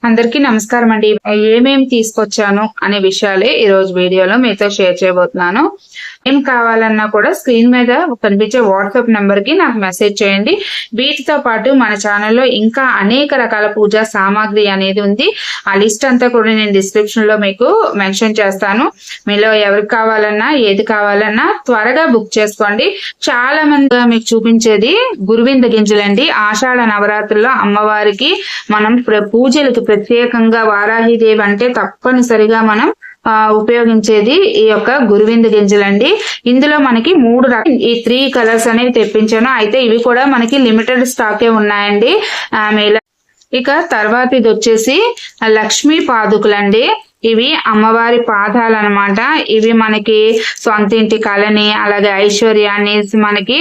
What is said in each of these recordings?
అందరికీ నమస్కారం అండి. ఏమేమి తీసుకొచ్చాను అనే విషయాలే ఈ రోజు వీడియోలో మీతో షేర్ చేయబోతున్నాను. ఏం కావాలన్నా కూడా స్క్రీన్ మీద కనిపించే వాట్సాప్ నంబర్ కి నాకు మెసేజ్ చేయండి. వీటితో పాటు మన ఛానల్లో ఇంకా అనేక రకాల పూజా సామాగ్రి అనేది ఉంది. ఆ లిస్ట్ అంతా కూడా నేను డిస్క్రిప్షన్ లో మీకు మెన్షన్ చేస్తాను. మీలో ఎవరికి కావాలన్నా ఏది కావాలన్నా త్వరగా బుక్ చేసుకోండి. చాలా మంది మీకు చూపించేది గురువింద గింజలండి. ఆషాఢ నవరాత్రుల్లో అమ్మవారికి మనం పూజలకు ప్రత్యేకంగా వారాహిదేవి అంటే తప్పనిసరిగా మనం ఉపయోగించేది ఈ యొక్క గురువింద గింజలండి. ఇందులో మనకి 3 రకాల ఈ 3 కలర్స్ అనేవి తెప్పించాను. అయితే ఇవి కూడా మనకి లిమిటెడ్ స్టాకే ఉన్నాయండి. ఇక తర్వాత ఇది వచ్చేసి లక్ష్మీ పాదుకులండి. ఇవి అమ్మవారి పాదాలు అన్నమాట. ఇవి మనకి సొంత ఇంటి కళని అలాగే ఐశ్వర్యాన్ని మనకి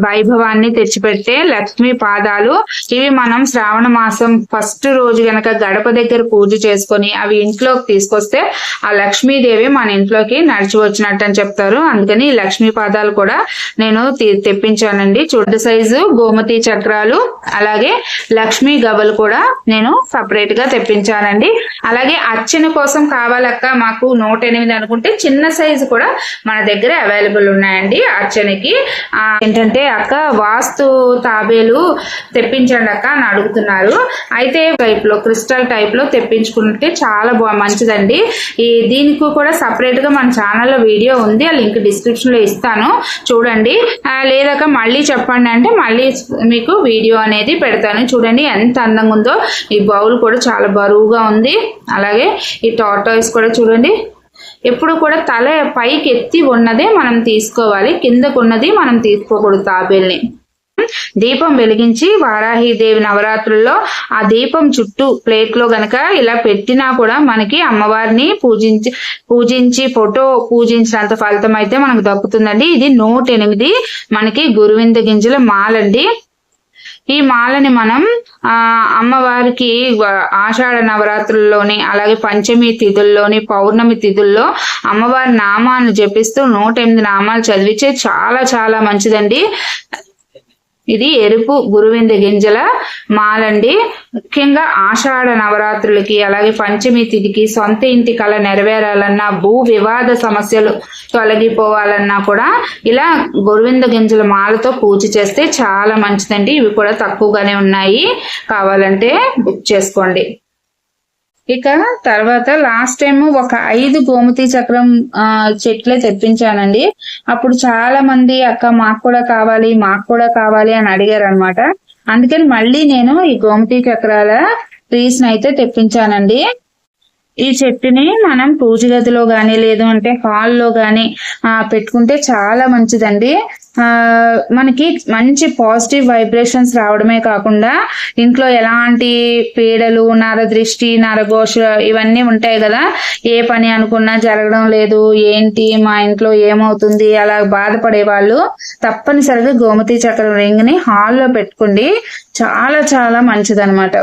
వైభవాన్ని తెచ్చిపెట్టే లక్ష్మీ పాదాలు. ఇవి మనం శ్రావణ మాసం ఫస్ట్ రోజు గనక గడప దగ్గర పూజ చేసుకొని అవి ఇంట్లోకి తీసుకొస్తే ఆ లక్ష్మీదేవి మన ఇంట్లోకి నడిచి వచ్చినట్టు అని చెప్తారు. అందుకని ఈ లక్ష్మీ పాదాలు కూడా నేను తెప్పించానండి. చుట్టు సైజు గోమతి చక్రాలు అలాగే లక్ష్మీ గవ్వలు కూడా నేను సపరేట్ గా తెప్పించానండి. అలాగే అర్చన కోసం కావాలక్క మాకు 108 అనుకుంటే చిన్న సైజు కూడా మన దగ్గర అవైలబుల్ ఉన్నాయండి అర్చనకి. ఏంటంటే అక్క వాస్తు తాబేలు తెప్పించండి అక్క అని అడుగుతున్నారు. అయితే టైప్ లో క్రిస్టల్ టైప్ లో తెప్పించుకుంటే చాలా మంచిదండి. దీనికి కూడా సపరేట్ గా మన ఛానల్లో వీడియో ఉంది. ఆ లింక్ డిస్క్రిప్షన్ లో ఇస్తాను, చూడండి. లేదాక మళ్ళీ చెప్పండి అంటే మళ్ళీ మీకు వీడియో అనేది పెడతాను. చూడండి ఎంత అందంగా ఉందో. ఈ బౌల్ కూడా చాలా బరువుగా ఉంది. అలాగే ఈ టార్టాయిస్ కూడా చూడండి. ఎప్పుడు కూడా తల పైకి ఎత్తి ఉన్నదే మనం తీసుకోవాలి, కిందకున్నది మనం తీసుకోకూడదు తాబేల్ని. దీపం వెలిగించి వారాహిదేవి నవరాత్రుల్లో ఆ దీపం చుట్టూ ప్లేట్ లో గనక ఇలా పెట్టినా కూడా మనకి అమ్మవారిని పూజించి ఫోటో పూజించినంత ఫలితం అయితే మనకు దక్కుతుందండి. ఇది 108 మనకి గురువింద గింజల మాలండి. ఈ మాలని మనం అమ్మవారికి ఆషాఢ నవరాత్రుల్లోని అలాగే పంచమి తిథుల్లోని పౌర్ణమి తిథుల్లో అమ్మవారి నామాలను జపిస్తూ 108 నామాలు చదివించే చాలా చాలా మంచిదండి. ఇది ఎరుపు గురువింద గింజల మాలండి. ముఖ్యంగా ఆషాఢ నవరాత్రులకి అలాగే పంచమి తిథికి సొంత ఇంటి కళ నెరవేరాలన్నా భూ వివాద సమస్యలు తొలగిపోవాలన్నా కూడా ఇలా గురువింద గింజల మాలతో పూజ చేస్తే చాలా మంచిదండి. ఇవి కూడా తక్కువగానే ఉన్నాయి, కావాలంటే బుక్ చేసుకోండి. ఇక తర్వాత లాస్ట్ టైం ఒక 5 గోమతి చక్రం చెట్లే తెప్పించానండి. అప్పుడు చాలా మంది అక్క మాకు కూడా కావాలి అని అడిగారు అనమాట. అందుకని మళ్ళీ నేను ఈ గోమతి చక్రాల ట్రీస్ అయితే తెప్పించానండి. ఈ చెట్టుని మనం పూజ గదిలో గాని లేదు అంటే హాల్లో గాని పెట్టుకుంటే చాలా మంచిదండి. మనకి మంచి పాజిటివ్ వైబ్రేషన్స్ రావడమే కాకుండా ఇంట్లో ఎలాంటి పీడలు, నరదృష్టి, నరఘోష ఇవన్నీ ఉంటాయి కదా, ఏ పని అనుకున్నా జరగడం లేదు, ఏంటి మా ఇంట్లో ఏమవుతుంది అలా బాధపడే వాళ్ళు తప్పనిసరిగా గోమతి చక్రం రింగ్ ని హాల్లో పెట్టుకోండి. చాలా చాలా మంచిదన్నమాట.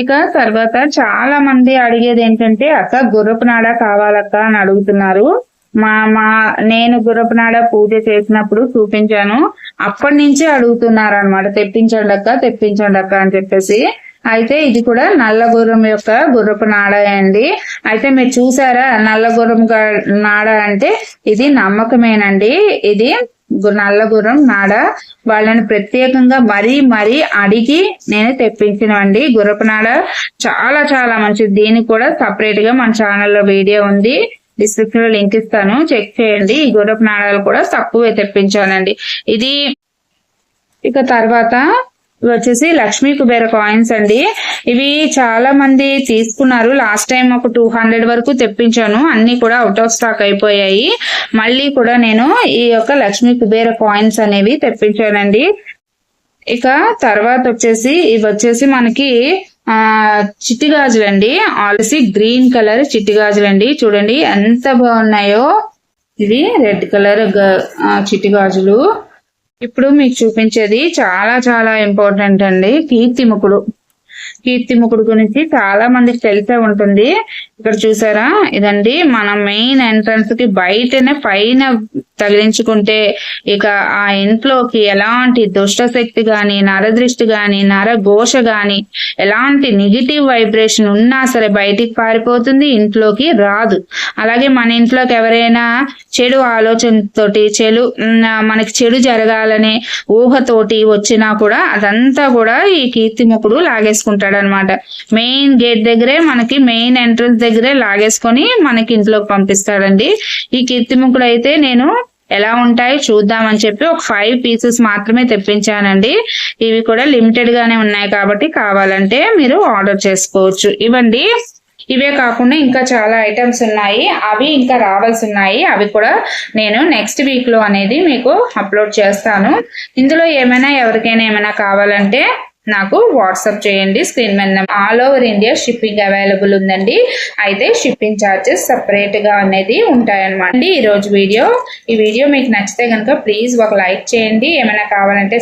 ఇక తర్వాత చాలా మంది అడిగేది ఏంటంటే అక్క గుర్రపు నాడ కావాలక్క అని అడుగుతున్నారు. నేను గుర్రపు నాడ పూజ చేసినప్పుడు చూపించాను, అప్పటి నుంచే అడుగుతున్నారు అనమాట, తెప్పించండి అక్క అని చెప్పేసి. అయితే ఇది కూడా నల్ల గుర్రం యొక్క గుర్రపు నాడ అండి. అయితే మీరు చూసారా నల్ల గుర్రం నాడ అంటే ఇది నమ్మకమేనండి. ఇది నల్ల గుర్రం నాడ వాళ్ళని ప్రత్యేకంగా మరీ అడిగి నేను తెప్పించినవండి. గుర్రపు నాడ చాలా చాలా మంచిది. దీనికి కూడా సపరేట్ గా మన ఛానల్లో వీడియో ఉంది, డిస్క్రిప్షన్ లో లింక్ ఇస్తాను, చెక్ చేయండి. ఈ గుర్రపు నాడాలు కూడా తక్కువే తెప్పించానండి. ఇది ఇక తర్వాత వచ్చేసి లక్ష్మీ కుబేర కాయిన్స్ అండి. ఇవి చాలా మంది తీసుకున్నారు. లాస్ట్ టైం ఒక 200 వరకు తెప్పించాను, అన్ని కూడా అవుట్ ఆఫ్ స్టాక్ అయిపోయాయి. మళ్ళీ కూడా నేను ఈ యొక్క లక్ష్మీ కుబేర కాయిన్స్ అనేవి తెప్పించానండి. ఇక తర్వాత వచ్చేసి ఇవి వచ్చేసి మనకి చిట్టి గాజులండి. ఆల్రెడీ గ్రీన్ కలర్ చిట్టి గాజులండి. చూడండి ఎంత బాగున్నాయో. ఇవి రెడ్ కలర్ చిట్టి గాజులు. ఇప్పుడు మీకు చూపించేది చాలా చాలా ఇంపార్టెంట్ అండి, కీర్తిముఖుడు. కీర్తిముఖుడు గురించి చాలా మందికి తెలిసే ఉంటుంది. ఇక్కడ చూసారా, ఇదండి మన మెయిన్ ఎంట్రన్స్ కి బయటనే పైన తగిలించుకుంటే ఇక ఆ ఇంట్లోకి ఎలాంటి దుష్ట శక్తి గాని, నరదృష్టి గాని, నరఘోష గాని, ఎలాంటి నెగిటివ్ వైబ్రేషన్ ఉన్నా సరే బయటికి పారిపోతుంది, ఇంట్లోకి రాదు. అలాగే మన ఇంట్లోకి ఎవరైనా చెడు ఆలోచనతోటి మనకి చెడు జరగాలనే ఊహతోటి వచ్చినా కూడా అదంతా కూడా ఈ కీర్తిముఖుడు లాగేసుకుంటాడు అనమాట. మెయిన్ గేట్ దగ్గరే, మనకి మెయిన్ ఎంట్రన్స్ దగ్గరే లాగేసుకొని మనకి ఇంట్లోకి పంపిస్తాడండి. ఈ కీర్తిముఖుడు అయితే నేను ఎలా ఉంటాయి చూద్దామని చెప్పి ఒక 5 పీసెస్ మాత్రమే తెప్పించానండి. ఇవి కూడా లిమిటెడ్ గానే ఉన్నాయి కాబట్టి కావాలంటే మీరు ఆర్డర్ చేసుకోవచ్చు. ఇవ్వండి, ఇవే కాకుండా ఇంకా చాలా ఐటమ్స్ ఉన్నాయి, అవి ఇంకా రావాల్సి ఉన్నాయి. అవి కూడా నేను నెక్స్ట్ వీక్ లో అనేది మీకు అప్లోడ్ చేస్తాను. ఇందులో ఎవరికైనా ఏమైనా కావాలంటే నాకు వాట్సాప్ చేయండి. స్క్రీన్ మీద all over India shipping available ఉందండి. అయితే షిప్పింగ్ ఛార్జెస్ సపరేట్ గా అనేది ఉంటాయన్నమాట. ఈ వీడియో మీకు నచ్చితే కనుక ప్లీజ్ ఒక లైక్ చేయండి. ఏమైనా కావాలంటే